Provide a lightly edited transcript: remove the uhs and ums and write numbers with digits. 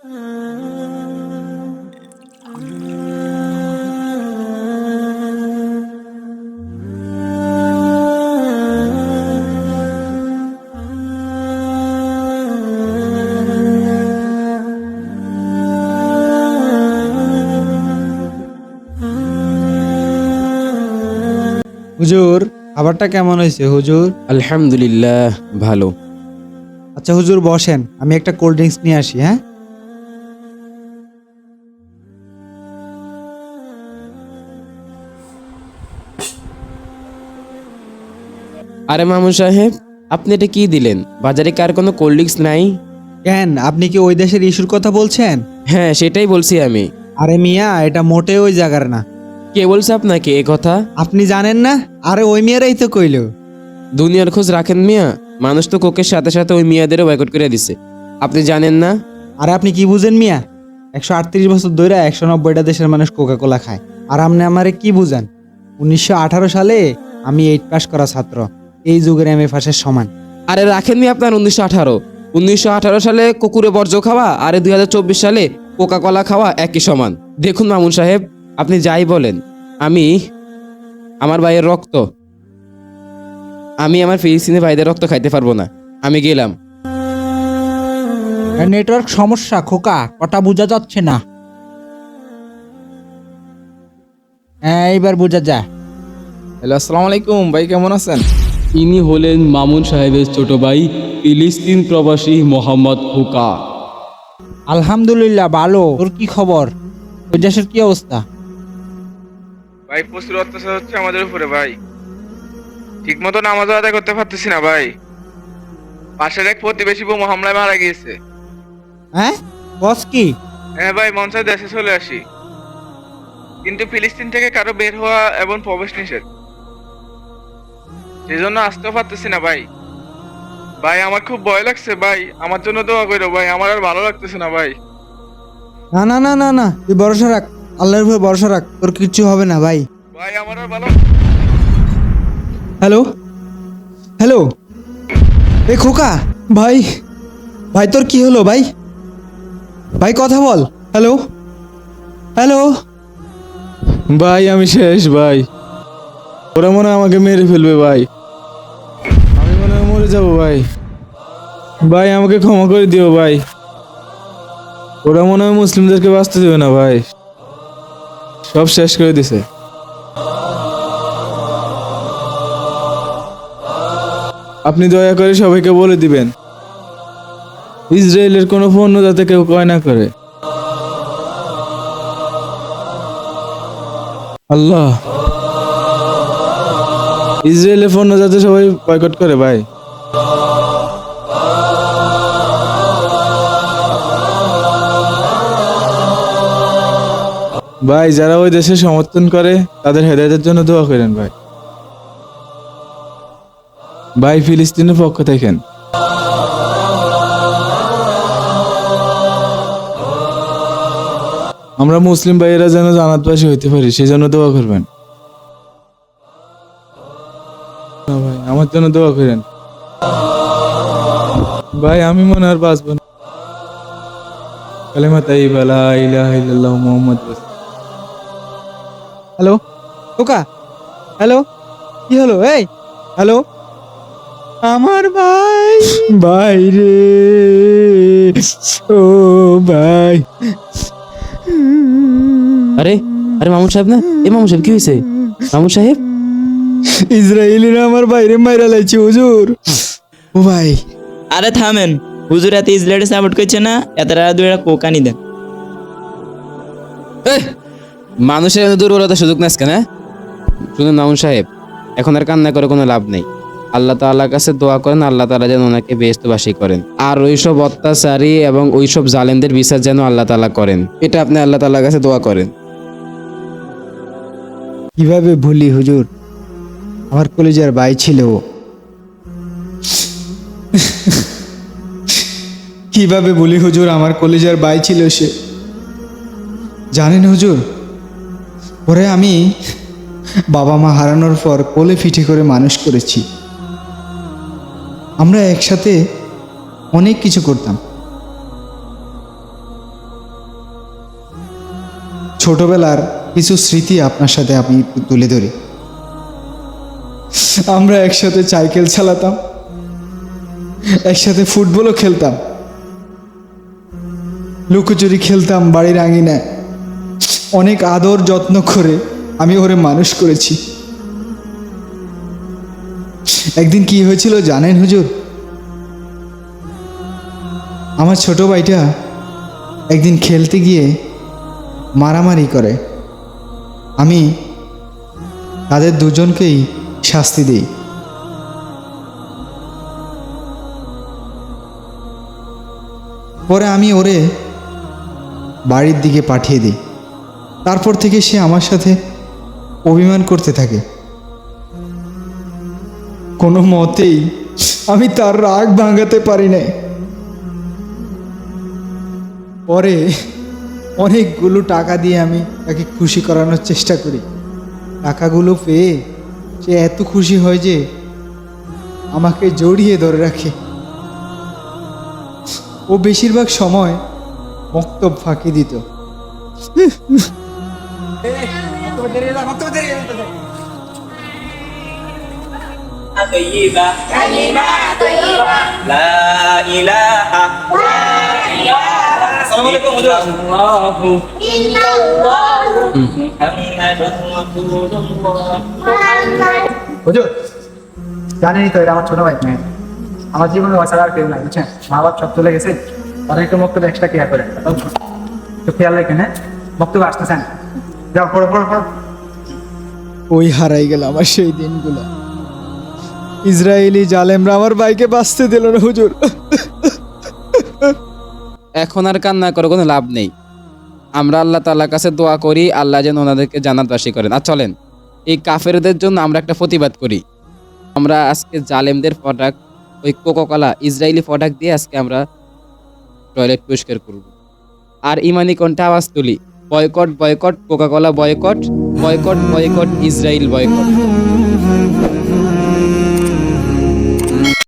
হুজুর, খাবারটা কেমন হয়েছে হুজুর? আলহামদুলিল্লাহ, ভালো। আচ্ছা হুজুর বসেন, আমি একটা কোল্ড ড্রিঙ্কস নিয়ে আসি। হ্যাঁ, আরে মামুন সাহেব, আপনি এটা কি দিলেন? বাজারে কার কোনো কোল্ড ড্রিঙ্কস নাই? কেন আপনি কি ওই দেশের ইস্যুর কথা বলছেন? হ্যাঁ, সেটাই বলছি আমি। আরে মিয়া, এটা মোটেও ওই জায়গার না। কে বলছে আপনাকে এ কথা? আপনি জানেন না? আরে ওই মিয়ারাই তো কইলো। দুনিয়ার খোঁজ রাখেন মিয়া? মানুষ তো কোকের সাথে সাথে ওই মিয়াদেরও বয়কট করে দিছে। আপনি জানেন না? আরে আপনি কি বুঝেন মিয়া? 138 বছর ধরে 190টা দেশের মানুষ কোকা কোলা খায়, আর আপনি আমারে কি বুঝান? 1918 সালে আমি 8 পাস করা ছাত্র, এই যুগের MA পাসের সমান। আরে রাখেন মিয়া আপনার 1918 সালে কুকুরে বর্জ্য খাওয়া আর 2024 সালে কোকা কলা খাওয়া একই সমান। দেখুন মামুন সাহেব, আপনি যাই বলেন, আমি আমার ভাইয়ের রক্ত, আমি আমার ফিলিস্তিনি ভাইদের রক্ত খাইতে পারবো না। আমি গেলাম। নেটওয়ার্ক সমস্যা খোকা, কথা বোঝা যাচ্ছে না। হ্যাঁ, এইবার বোঝা যায়। হ্যালো, আসসালামু আলাইকুম ভাই, কেমন আছেন? ইনি হলেন মামুন সাহেবের ছোট ভাই, ফিলিস্তিন প্রবাসী মোহাম্মদ হুকা। আলহামদুলিল্লাহ ভালো। তোর কি খবর? ওই দেশের কি অবস্থা? ভাই প্রচুর অত্যাচার হচ্ছে আমাদের উপরে ভাই। ঠিক মতো নামাজ আদায় করতে পারতেছি না ভাই। পাশের এক প্রতিবেশী বোমা হামলায় মারা গিয়েছে। হ্যাঁ, বস কি? হ্যাঁ ভাই, মন চায় দেশে চলে আসি, কিন্তু ফিলিস্তিন থেকে কারো বের হওয়া এবং প্রবেশ নিষেধ, সেই জন্য আসতেও পারতেছি না ভাই। ভাই আমার খুব ভয় লাগছে ভাই, আমার জন্য দোয়া করো ভাই, আমার আর ভালো লাগতেছে না ভাই। না না না না না, তুই ভরসা রাখ, আল্লাহর উপর ভরসা রাখ, তোর কিচ্ছু হবে না ভাই। ভাই আমার আর ভালো। হ্যালো হ্যালো, এ খোকা ভাই, ভাই তোর কি হলো ভাই? ভাই কথা বল। Hello hello. ভাই আমি শেষ ভাই, ওরা মনে হয় আমাকে মেরে ফেলবে ভাই, আমি মনে হয় মরে যাবো ভাই। ভাই আমাকে ক্ষমা করে দিও ভাই, ওরা মনে হয় মুসলিমদেরকে বাঁচতে দেবে না ভাই, সব শেষ করে দিছে। আপনি দয়া করে সবাইকে বলে দিবেন ইসরায়েলের কোনো পণ্য যাতে কেউ ক্রয় না করে। আল্লাহ, ইসরায়েলের পণ্য যাতে সবাই বয়কট করে ভাই। ভাই যারা ওই দেশে সমর্থন করে তাদের হেদায়েতের জন্য দোয়া করেন ভাই। ভাই ফিলিস্তিনের পক্ষ থাকেন। আমরা মুসলিম ভাইয়েরা যেন জান্নাতবাসী হইতে পারি, সেই জন্য দোয়া করবেন। না ভাই, আমার জন্য দোয়া করেন ভাই, আমি মনে আর বাঁচবো না। কালেমা তাইয়্যিবা লা ইলাহা ইল্লাল্লাহু মুহাম্মাদুর রাসূলুল্লাহ। হ্যালো খোকা, হ্যালো, কি হলো? এই হ্যালো, আমার ভাই, ভাই রে, ও ভাই। আরে আরে মামুন সাহেব না? মামুন সাহেব কি হয়েছে? মামুন সাহেব, ইসরায়েলিরা আমার বাইরে মাইরা লাইছে হুজুর। ও ভাই, আরে থামেন হুজুর, এত ইসরায়েল সাপোর্ট করছে না, এতটা দুইটা কোকানি দেন। মানুষের এত দুর্বলতা সুযোগ নেস কেন? শুনুন মামুন সাহেব, এখন আর কান্না করে কোনো লাভ নেই। আল্লাহ তাআলার কাছে দোয়া করেন, আল্লাহ তাআলা যেন ওনাকে বেহেশতবাসী করেন, আর ওইসব অত্যাচারী এবং ওইসব জালেমদের বিচার যেন আল্লাহ তাআলা করেন। এটা আপনি আল্লাহ তাআলার কাছে দোয়া করেন। কিভাবে ভুলি হুজুর, আমার কলেজের ভাই ছিল ও। কিভাবে বলি হুজুর, আমার কলেজের ভাই ছিল সে। জানেন হুজুর, পরে আমি বাবা মা হারানোর পর কোলে পিঠে করে মানুষ করেছি। আমরা একসাথে অনেক কিছু করতাম, ছোটবেলার কিছু স্মৃতি আপনার সাথে আমি একটু তুলে ধরি। আমরা একসাথে সাইকেল চালাতাম, একসাথে ফুটবলও খেলতাম, লুকোচুরি খেলতাম বাড়ির আঙিনায়। অনেক আদর যত্ন করে আমি ওরে মানুষ করেছি। একদিন কি হয়েছিল জানেন হুজুর? আমার ছোট ভাইটা একদিন খেলতে গিয়ে মারামারি করে। আমি তাদের দুজনকেই শাস্তি দিই। পরে আমি ওরে বাড়ির দিকে পাঠিয়ে দিই। তারপর থেকে সে আমার সাথে অভিমান করতে থাকে। কোনো মতেই আমি তার রাগ ভাঙাতে পারি না। পরে অনেকগুলো টাকা দিয়ে আমি তাকে খুশি করানোর চেষ্টা করি। টাকাগুলো পেয়ে সে এত খুশি হয় যে আমাকে জড়িয়ে ধরে রাখে। ও বেশিরভাগ সময় বক্তব্য ফাঁকি দিত। হুজুর জানেনই তো এটা আমার ছোট ভাই মেয়ে। আমার জীবনে ছাড়া আর কেউ নাই, বুঝছেন? মা বাপ সব চলে গেছে, তারা একটু বক্তব্য এক্সট্রা কেয়ার করে, একটু খেয়াল রাখেন। হ্যাঁ, বক্তব্য আসতেছেন, যাও পড়ো পড়ো পড়ো। ওই হারাই গেল আমার সেই দিনগুলো। ইসরায়েলি জালেমরা আমার ভাইকে বাঁচতে দিল না হুজুর। এখন আর কান্না করে কোনো লাভ নেই। আমরা আল্লাহ তাআলার কাছে দোয়া করি আল্লাহ যেন ওনাদেরকে জান্নাতবাসী করেন। আর চলেন এই কাফেরদের জন্য আমরা একটা প্রতিবাদ করি। আমরা আজকে জালেমদের প্রোডাক্ট, ওই কোকাকোলা ইসরায়েলি প্রোডাক্ট দিয়ে আজকে আমরা টয়লেট পরিষ্কার করব। আর ইমানি কণ্ঠে আওয়াজ তুলি, boycott boycott Coca Cola, boycott boycott boycott Israel boycott.